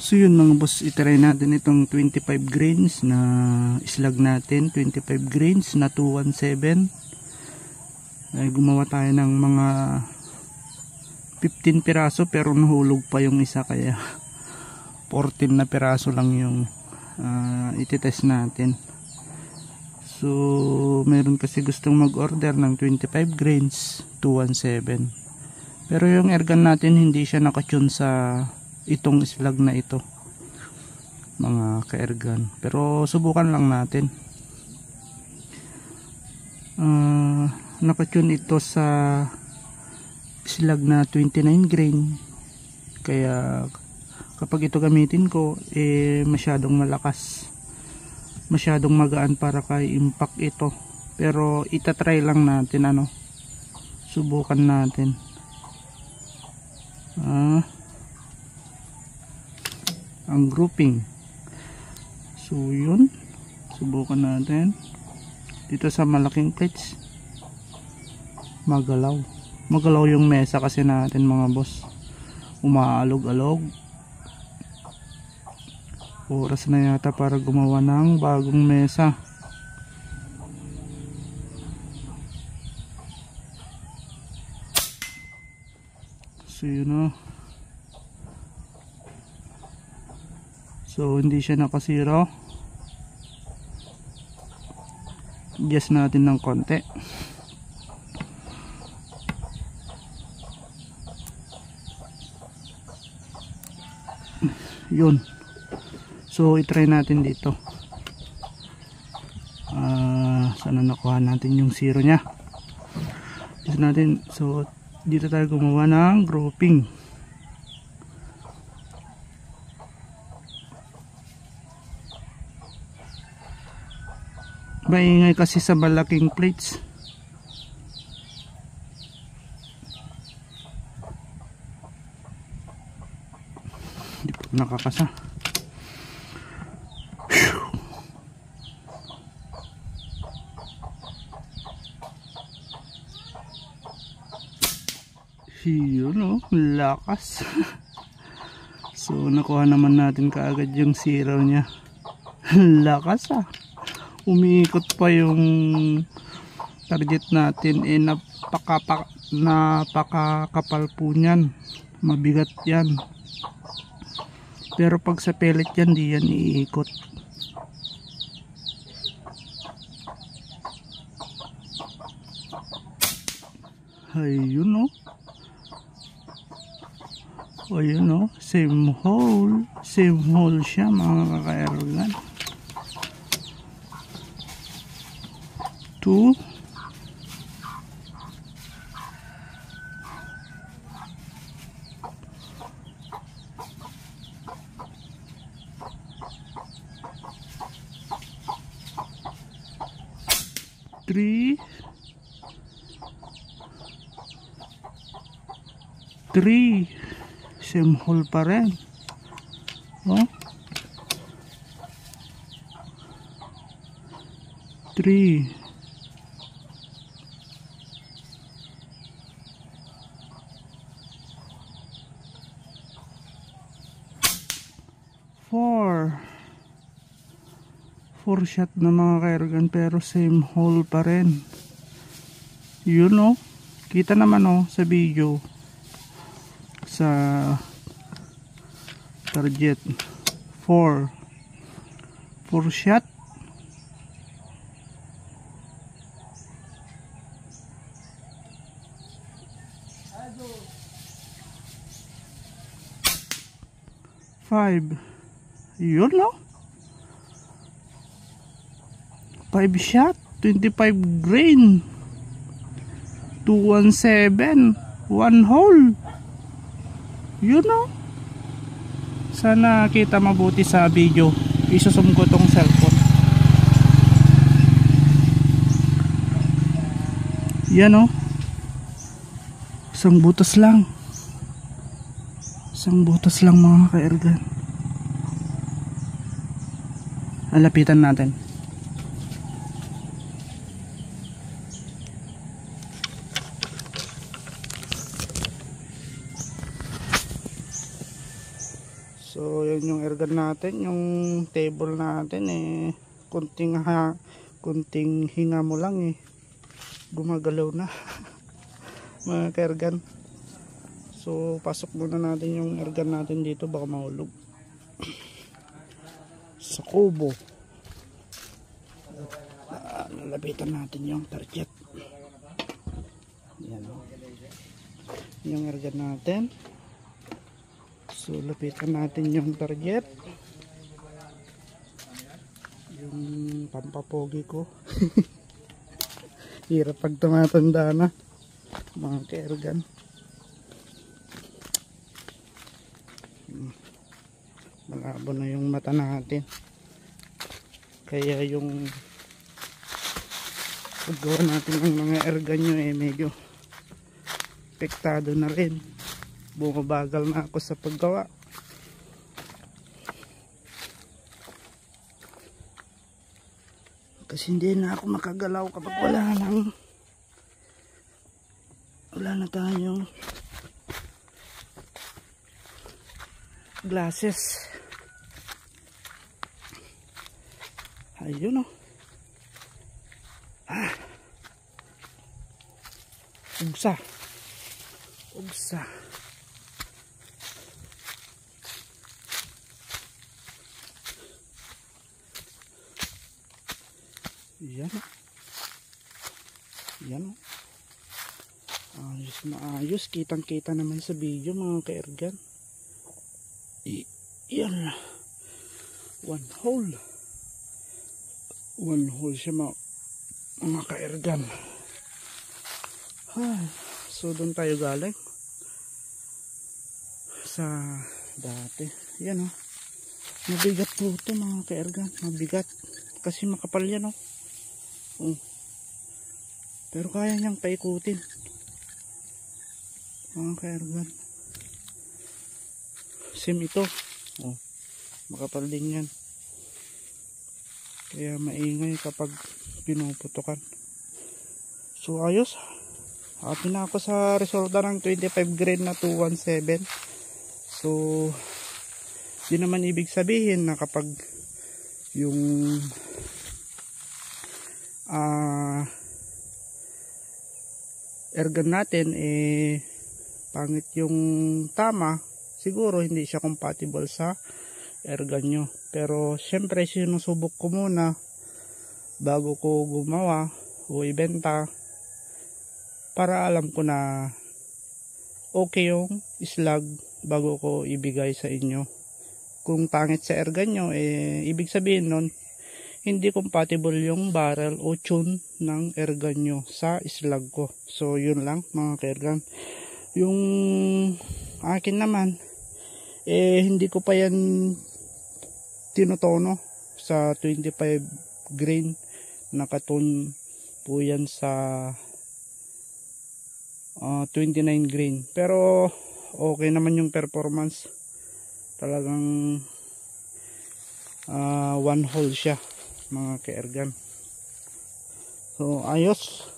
So yun mga boss, itry natin itong 25 grains na islag natin. 25 grains na 217. Ay, gumawa tayo ng mga 15 piraso pero nahulog pa yung isa, kaya 14 na piraso lang yung ititest natin. So meron kasi gustong mag-order ng 25 grains 217. Pero yung airgun natin hindi siya nakatune sa itong islag na ito mga ka-airgun, pero subukan lang natin. Nakatune ito sa islag na 29 grain, kaya kapag ito gamitin ko masyadong malakas, masyadong magaan para kay impact ito. Pero itatry lang natin, subukan natin. Ang grouping, so yun, subukan natin dito sa malaking plates. Magalaw yung mesa kasi natin mga boss, umaalog-alog. Oras na yata para gumawa ng bagong mesa. So yun So hindi siya nakasiro. Adjust natin ng konti. Yun. So itry natin dito. Sana nakuha natin yung zero nya. Dito natin. So dito tayo gumawa ng grouping. Maingay kasi sa malaking plates. Hindi po nakakasa. Yun lakas. So nakuha naman natin kaagad yung zero nya. Lakas umiikot pa yung target natin. Napakakapal po nyan, mabigat yan. Pero pag sa pellet yan, di yan iikot. Ayun ayun same hole siya mga kaka-airgun. 2 3 same hole pa rin. 3 4 shot na mga ka-airgun, pero same hole pa rin. Yun kita naman sa video sa target. 4 shot. Yun 5 shot, 25 grain, 217, 1 hole. Yun sana kita mabuti sa video. Isusum ko tong cellphone. Yan isang butas lang mga ka-airgun. Alapitan natin. So yun yung yung ergan natin, yung table natin kunting hinga mo lang gumagalaw na. Mga kaergan. So pasok muna natin yung ergan natin dito, baka mahulog sa kubo. Lalapitan natin yung target. Yan yung ergan natin. So lapitan natin yung target, yung pampapogi ko. Hirap pag tumatanda na, mga kaergan. Malabo na yung mata natin, kaya yung paggawa natin ng mga ergan nyo medyo apektado na rin. Bumabagal na ako sa paggawa. Kasi hindi na ako makagalaw kapag wala na tayong glasses. Ayun ugsa. Yan. Ayos na ayos. Kitang kita naman sa video, mga kaergan. Yan. One hole siya, mga kaergan. So doon tayo galing sa dati. Yan mabigat po ito, mga kaergan. Mabigat kasi makapal yan pero kaya niyang paikutin, mga kaergan. Sim ito, makapal din yan, kaya maingay kapag pinuputukan. So ayos, happy na ako sa resulta ng 25 grain na 217. So di naman ibig sabihin na kapag yung ergan natin pangit yung tama, siguro hindi siya compatible sa ergan nyo. Pero syempre sinusubok ko muna bago ko gumawa o ibenta, para alam ko na okay yung slag bago ko ibigay sa inyo. Kung pangit sa ergan nyo, ibig sabihin nun hindi compatible yung barrel o tune ng ergan nyo sa slag ko. So yun lang, mga kaergan. Yung akin naman hindi ko pa yan tinutono sa 25 grain. Nakatune po yan sa 29 grain. Pero okay naman yung performance. Talagang one hole siya, mga kaergan. So ayos.